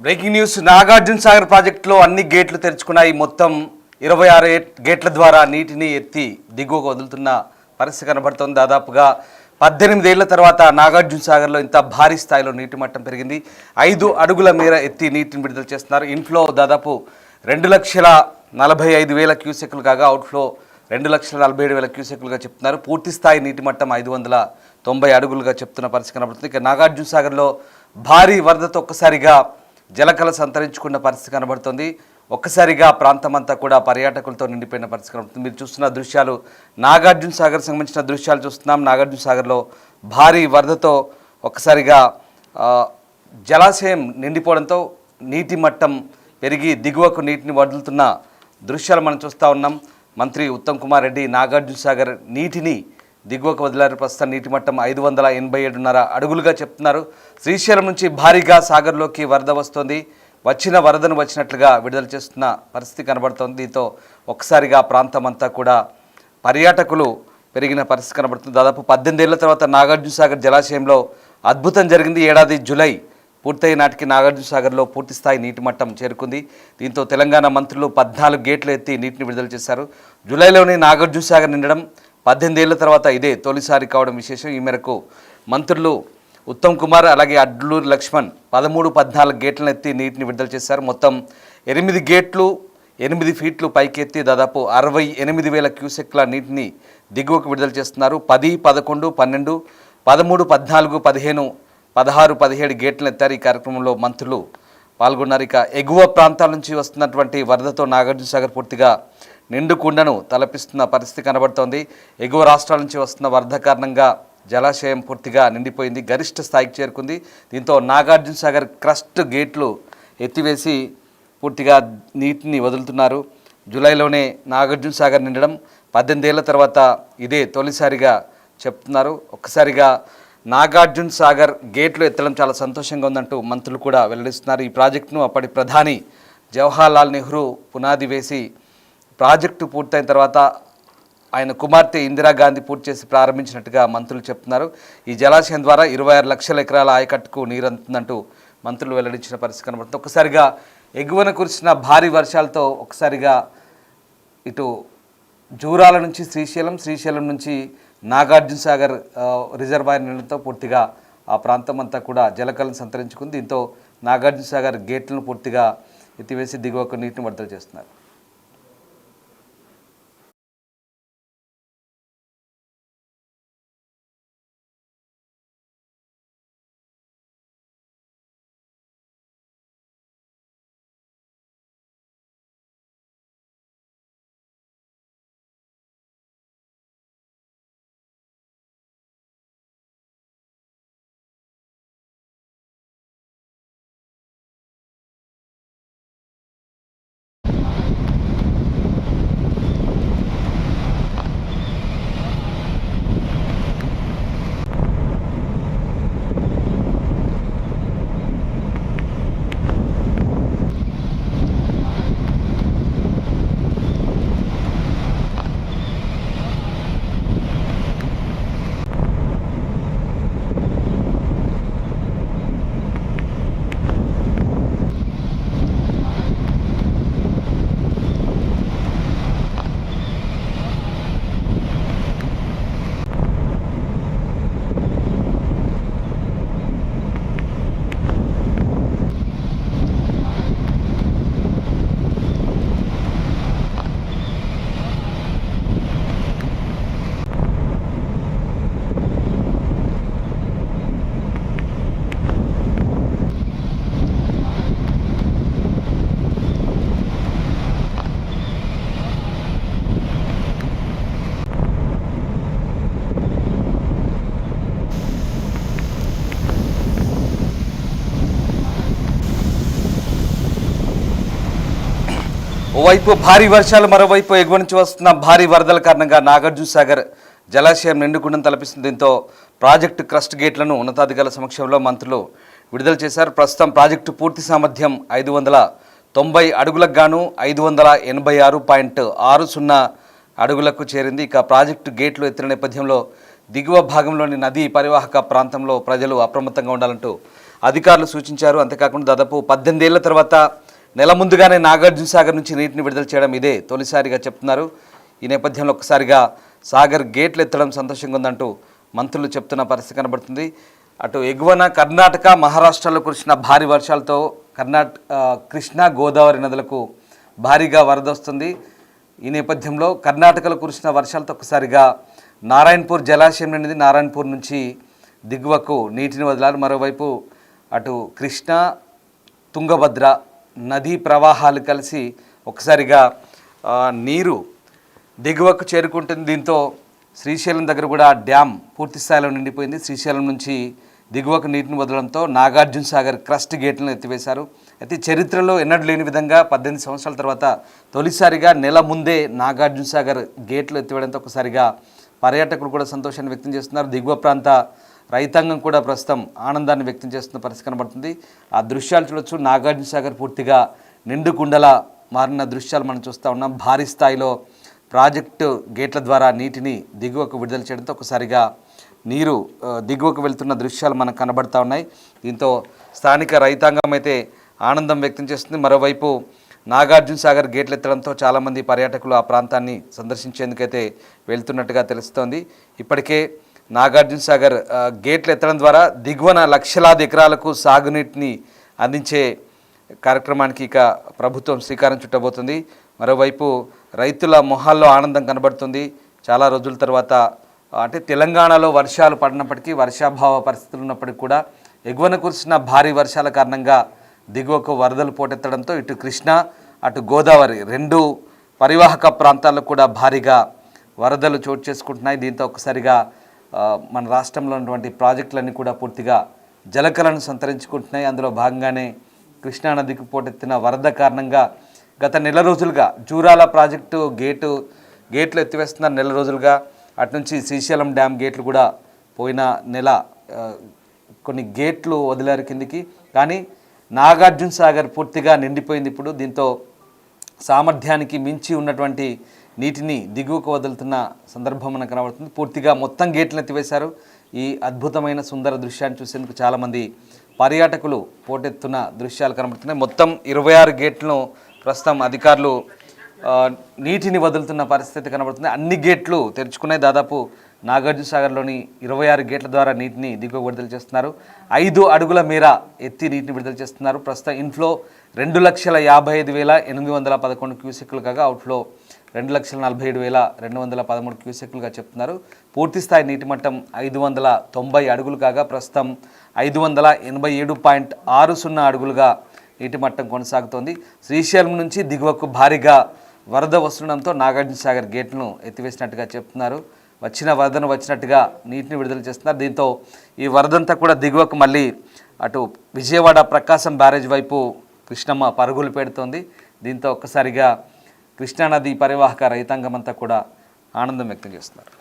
Breaking news. Nagarjuna Sagar ప్రాజెక్టులో అన్ని గేట్లు తెరుచుకున్నాయి. మొత్తం 26 గేట్ల ద్వారా నీటిని ఎత్తి దిగువకు వదులుతున్న పరిస్థితి కనబడుతోంది. దాదాపుగా 18 ఏళ్ల తర్వాత నాగార్జున సాగర్లో ఇంత భారీ స్థాయిలో నీటి మట్టం పెరిగింది. 5 అడుగుల మేర ఎత్తి నీటిని విడుదల చేస్తున్నారు. ఇన్ఫ్లో దాదాపు 2,45,000 క్యూసెక్లు కాగా అవుట్ఫ్లో 2,47,000 క్యూసెక్లుగా చెప్తున్నారు. పూర్తి స్థాయి నీటి మట్టం 590 అడుగులుగా చెప్తున్న పరిస్థితి కనబడుతుంది. ఇక నాగార్జున సాగర్లో భారీ వరదతో ఒక్కసారిగా జలకళ సంతరించుకున్న పరిస్థితి కనబడుతుంది. ఒక్కసారిగా ప్రాంతమంతా కూడా పర్యాటకులతో నిండిపోయిన పరిస్థితి కనబడుతుంది. మీరు చూస్తున్న దృశ్యాలు నాగార్జున సాగర్ సంబంధించిన దృశ్యాలు చూస్తున్నాం. నాగార్జున సాగర్లో భారీ వరదతో ఒక్కసారిగా జలాశయం నిండిపోవడంతో నీటి మట్టం పెరిగి దిగువకు నీటిని వదులుతున్న దృశ్యాలు మనం చూస్తూ ఉన్నాం. మంత్రి ఉత్తమ్ కుమార్ రెడ్డి నాగార్జున సాగర్ నీటిని దిగువకు వదిలారు. ప్రస్తుతం నీటి మట్టం 587.5 అడుగులుగా చెప్తున్నారు. శ్రీశైలం నుంచి భారీగా సాగర్లోకి వరద వస్తోంది. వచ్చిన వరదను వచ్చినట్లుగా విడుదల చేస్తున్న పరిస్థితి కనబడుతోంది. దీంతో ఒక్కసారిగా ప్రాంతం అంతా కూడా పర్యాటకులు పెరిగిన పరిస్థితి కనబడుతుంది. దాదాపు 18 ఏళ్ల తర్వాత నాగార్జున సాగర్ జలాశయంలో అద్భుతం జరిగింది. ఏడాది జూలై పూర్తయ్యే నాటికి నాగార్జున సాగర్లో పూర్తిస్థాయి నీటి మట్టం చేరుకుంది. దీంతో తెలంగాణ మంత్రులు 14 గేట్లు ఎత్తి నీటిని విడుదల చేశారు. జూలైలోనే నాగార్జున సాగర్ నిండడం 18 ఏళ్ల తర్వాత ఇదే తొలిసారి కావడం విశేషం. ఈ మేరకు మంత్రులు ఉత్తమ్ కుమార్ అలాగే అడ్లూరి లక్ష్మణ్ 13-14 గేట్లను ఎత్తి నీటిని విడుదల చేశారు. మొత్తం 8 గేట్లు 8 ఫీట్లు పైకెత్తి దాదాపు 68,000 క్యూసెక్ల నీటిని దిగువకు విడుదల చేస్తున్నారు. 10, 11, 12, 13, 14, 15, 16, 17 గేట్లను ఎత్తారు. ఈ కార్యక్రమంలో మంత్రులు పాల్గొన్నారు. ఇక ఎగువ ప్రాంతాల నుంచి వస్తున్నటువంటి వరదతో నాగార్జున సాగర్ పూర్తిగా నిండుకుండను తలపిస్తున్న పరిస్థితి కనబడుతోంది. ఎగువ రాష్ట్రాల నుంచి వస్తున్న వరద కారణంగా జలాశయం పూర్తిగా నిండిపోయింది, గరిష్ట స్థాయికి చేరుకుంది. దీంతో నాగార్జున సాగర్ క్రస్ట్ గేట్లు ఎత్తివేసి పూర్తిగా నీటిని వదులుతున్నారు. జూలైలోనే నాగార్జున సాగర్ నిండడం 18 ఏళ్ల తర్వాత ఇదే తొలిసారిగా చెప్తున్నారు. ఒక్కసారిగా నాగార్జున సాగర్ గేట్లు ఎత్తడం చాలా సంతోషంగా ఉందంటూ మంత్రులు కూడా వెల్లడిస్తున్నారు. ఈ ప్రాజెక్టును అప్పటి ప్రధాని జవహర్లాల్ నెహ్రూ పునాది వేసి ప్రాజెక్టు పూర్తయిన తర్వాత ఆయన కుమార్తె ఇందిరాగాంధీ పూర్తి చేసి ప్రారంభించినట్టుగా మంత్రులు చెప్తున్నారు. ఈ జలాశయం ద్వారా 26 లక్షల ఎకరాల ఆయకట్టుకు నీరు అందుతుందంటూ మంత్రులు వెల్లడించిన పరిస్థితి కనబడుతుంది. ఒక్కసారిగా ఎగువన కురిసిన భారీ వర్షాలతో ఒక్కసారిగా ఇటు జూరాల నుంచి శ్రీశైలం నుంచి నాగార్జున సాగర్ రిజర్వాయర్ నీళ్ళతో పూర్తిగా ఆ ప్రాంతం అంతా కూడా జలకళను సంతరించుకుంది. దీంతో నాగార్జున సాగర్ గేట్లను పూర్తిగా ఎత్తివేసి దిగువకు నీటిని విడుదల చేస్తున్నారు. ఓవైపు భారీ వర్షాలు, మరోవైపు ఎగువ నుంచి వస్తున్న భారీ వరదల కారణంగా నాగార్జున సాగర్ జలాశయం నిండుకుండను తలపిస్తుంది. దీంతో ప్రాజెక్టు క్రస్ట్ గేట్లను ఉన్నతాధికారుల సమక్షంలో మంత్రులు విడుదల చేశారు. ప్రస్తుతం ప్రాజెక్టు పూర్తి సామర్థ్యం 590 అడుగులకు గాను 586.60 అడుగులకు చేరింది. ఇక ప్రాజెక్టు గేట్లు ఎత్తిన నేపథ్యంలో దిగువ భాగంలోని నదీ పరివాహక ప్రాంతంలో ప్రజలు అప్రమత్తంగా ఉండాలంటూ అధికారులు సూచించారు. అంతేకాకుండా దాదాపు 18 ఏళ్ల తర్వాత నెల ముందుగానే నాగార్జున సాగర్ నుంచి నీటిని విడుదల చేయడం ఇదే తొలిసారిగా చెప్తున్నారు. ఈ నేపథ్యంలో ఒక్కసారిగా సాగర్ గేట్లు ఎత్తడం సంతోషంగా ఉందంటూ మంత్రులు చెప్తున్న పరిస్థితి కనబడుతుంది. అటు ఎగువన కర్ణాటక, మహారాష్ట్రలో కురిసిన భారీ వర్షాలతో కృష్ణా, గోదావరి నదులకు భారీగా వరద వస్తుంది. ఈ నేపథ్యంలో కర్ణాటకలో కురిసిన వర్షాలతో ఒక్కసారిగా నారాయణపూర్ జలాశయం నిండింది. నారాయణపూర్ నుంచి దిగువకు నీటిని వదిలారు. మరోవైపు అటు కృష్ణా, తుంగభద్ర నదీ ప్రవాహాలు కలిసి ఒకసారిగా నీరు దిగువకు చేరుకుంటుంది. దీంతో శ్రీశైలం దగ్గర కూడా డ్యామ్ పూర్తి స్థాయిలో నిండిపోయింది. శ్రీశైలం నుంచి దిగువకు నీటిని వదలడంతో నాగార్జున సాగర్ క్రస్ట్ గేట్లను ఎత్తివేశారు. అయితే చరిత్రలో ఎన్నడూ లేని విధంగా 18 సంవత్సరాల తర్వాత తొలిసారిగా నెల ముందే నాగార్జున సాగర్ గేట్లు ఎత్తివేయడంతో ఒకసారిగా పర్యాటకులు కూడా సంతోషాన్ని వ్యక్తం చేస్తున్నారు. దిగువ ప్రాంత రైతాంగం కూడా ప్రస్తుతం ఆనందాన్ని వ్యక్తం చేస్తున్న పరిస్థితి కనబడుతుంది. ఆ దృశ్యాలు చూడొచ్చు. నాగార్జున సాగర్ పూర్తిగా నిండు కుండలా మారిన దృశ్యాలు మనం చూస్తూ ఉన్నాం. భారీ స్థాయిలో ప్రాజెక్టు గేట్ల ద్వారా నీటిని దిగువకు విడుదల చేయడంతో ఒకసారిగా నీరు దిగువకు వెళ్తున్న దృశ్యాలు మనకు కనబడతా ఉన్నాయి. దీంతో స్థానిక రైతాంగం అయితే ఆనందం వ్యక్తం చేస్తుంది. మరోవైపు నాగార్జున సాగర్ గేట్లు ఎత్తడంతో చాలామంది పర్యాటకులు ఆ ప్రాంతాన్ని సందర్శించేందుకైతే వెళ్తున్నట్టుగా తెలుస్తోంది. ఇప్పటికే నాగార్జున సాగర్ గేట్లు ఎత్తడం ద్వారా దిగువన లక్షలాది ఎకరాలకు సాగునీటిని అందించే కార్యక్రమానికి ఇక ప్రభుత్వం శ్రీకారం చుట్టబోతుంది. మరోవైపు రైతుల మొహాల్లో ఆనందం కనబడుతుంది. చాలా రోజుల తర్వాత అంటే తెలంగాణలో వర్షాలు పడినప్పటికీ వర్షాభావ పరిస్థితులు ఉన్నప్పటికీ కూడా ఎగువన కురిసిన భారీ వర్షాల కారణంగా దిగువకు వరదలు పోటెత్తడంతో ఇటు కృష్ణా, అటు గోదావరి రెండు పరివాహక ప్రాంతాల్లో కూడా భారీగా వరదలు చోటు చేసుకుంటున్నాయి. దీంతో ఒక్కసారిగా మన రాష్ట్రంలో ఉన్నటువంటి ప్రాజెక్టులన్నీ కూడా పూర్తిగా జలకలను సంతరించుకుంటున్నాయి. అందులో భాగంగానే కృష్ణానదికి పోటెత్తిన వరద కారణంగా గత నెల రోజులుగా జూరాల ప్రాజెక్టు గేట్లు ఎత్తివేస్తున్నారు. నెల రోజులుగా అటు నుంచి శ్రీశైలం డ్యామ్ గేట్లు కూడా పోయిన నెల కొన్ని గేట్లు వదిలారు కిందికి. కానీ నాగార్జున సాగర్ పూర్తిగా నిండిపోయింది ఇప్పుడు. దీంతో సామర్థ్యానికి మించి ఉన్నటువంటి నీటిని దిగువకు వదులుతున్న సందర్భం మనకు కనబడుతుంది. పూర్తిగా మొత్తం గేట్లను ఎత్తివేశారు. ఈ అద్భుతమైన సుందర దృశ్యాన్ని చూసేందుకు చాలామంది పర్యాటకులు పోటెత్తున్న దృశ్యాలు కనబడుతున్నాయి. మొత్తం 26 గేట్లను ప్రస్తుతం అధికారులు నీటిని వదులుతున్న పరిస్థితి కనబడుతుంది. అన్ని గేట్లు తెరుచుకున్నాయి. దాదాపు నాగార్జున సాగర్లోని 26 గేట్ల ద్వారా నీటిని దిగువ విడుదల చేస్తున్నారు. 5 అడుగుల మేర ఎత్తి నీటిని విడుదల చేస్తున్నారు. ప్రస్తుతం ఇన్ఫ్లో 2,55,811 క్యూసెక్లు కాగా అవుట్ఫ్లో 2,47,213 క్యూసెక్లుగా చెప్తున్నారు. పూర్తిస్థాయి నీటి మట్టం 590 అడుగులు కాగా ప్రస్తుతం 587.60 అడుగులుగా నీటి మట్టం కొనసాగుతోంది. శ్రీశైలం నుంచి దిగువకు భారీగా వరద వస్తుండడంతో నాగార్జున సాగర్ గేట్లను ఎత్తివేసినట్టుగా చెప్తున్నారు. వచ్చిన వరదను వచ్చినట్టుగా నీటిని విడుదల చేస్తున్నారు. దీంతో ఈ వరదంతా కూడా దిగువకు మళ్ళీ అటు విజయవాడ ప్రకాశం బ్యారేజ్ వైపు కృష్ణమ్మ పరుగులు పెడుతోంది. దీంతో ఒక్కసారిగా కృష్ణానది పరివాహక రైతాంగం అంతా కూడా ఆనందం వ్యక్తం చేస్తున్నారు.